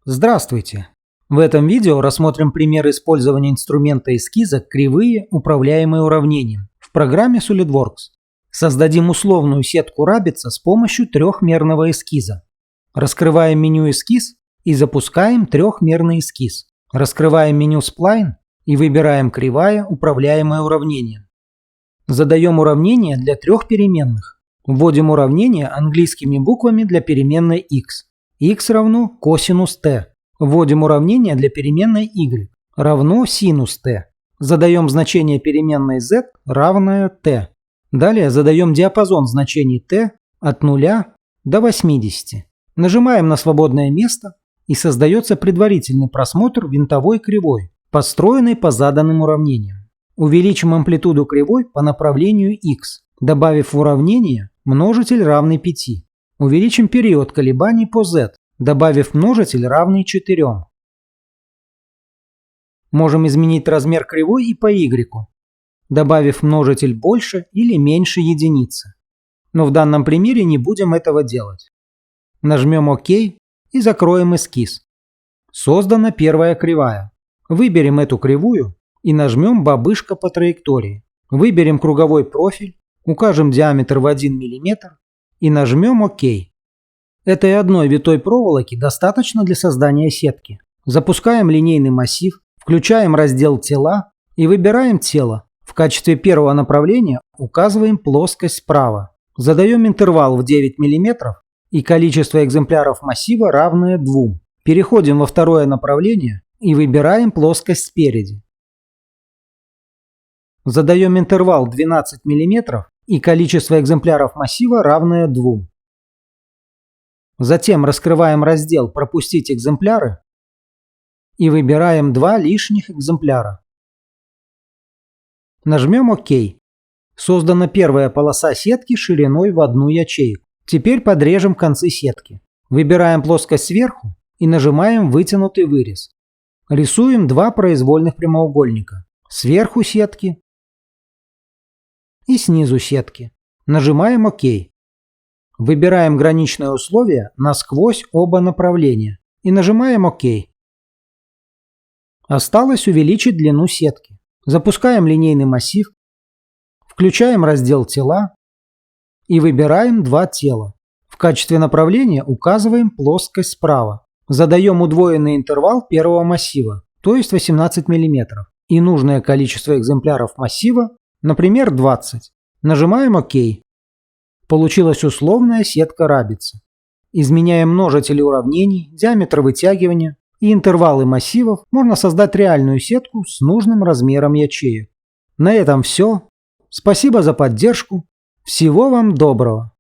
Здравствуйте! В этом видео рассмотрим пример использования инструмента эскиза «Кривые, управляемые уравнением» в программе SolidWorks. Создадим условную сетку Рабица с помощью трехмерного эскиза. Раскрываем меню «Эскиз» и запускаем трехмерный эскиз. Раскрываем меню «Spline» и выбираем «Кривая, управляемое уравнение». Задаем уравнение для трех переменных. Вводим уравнение английскими буквами для переменной x. X равно косинус t. Вводим уравнение для переменной y равно синус t. Задаем значение переменной z равное t. Далее задаем диапазон значений t от 0 до 80. Нажимаем на свободное место и создается предварительный просмотр винтовой кривой, построенной по заданным уравнениям. Увеличим амплитуду кривой по направлению x, добавив в уравнение множитель равный 5. Увеличим период колебаний по z, добавив множитель равный 4. Можем изменить размер кривой и по y, добавив множитель больше или меньше единицы. Но в данном примере не будем этого делать. Нажмем ОК и закроем эскиз. Создана первая кривая. Выберем эту кривую и нажмем бабышка по траектории. Выберем круговой профиль, укажем диаметр в 1 мм и нажмем ОК. Этой одной витой проволоки достаточно для создания сетки. Запускаем линейный массив, включаем раздел «Тела» и выбираем тело. В качестве первого направления указываем плоскость справа. Задаем интервал в 9 мм и количество экземпляров массива равное 2. Переходим во второе направление и выбираем плоскость спереди. Задаем интервал 12 мм и количество экземпляров массива равное 2. Затем раскрываем раздел «Пропустить экземпляры» и выбираем 2 лишних экземпляра. Нажмем ОК. Создана первая полоса сетки шириной в 1 ячейку. Теперь подрежем концы сетки. Выбираем плоскость сверху и нажимаем вытянутый вырез. Рисуем 2 произвольных прямоугольника. Сверху сетки и снизу сетки. Нажимаем ОК. Выбираем граничное условие насквозь оба направления и нажимаем ОК. Осталось увеличить длину сетки. Запускаем линейный массив, включаем раздел «Тела» и выбираем 2 тела. В качестве направления указываем плоскость справа. Задаем удвоенный интервал первого массива, то есть 18 мм, и нужное количество экземпляров массива, например, 20. Нажимаем ОК. Получилась условная сетка Рабица. Изменяя множители уравнений, диаметр вытягивания и интервалы массивов, можно создать реальную сетку с нужным размером ячеек. На этом все. Спасибо за поддержку. Всего вам доброго.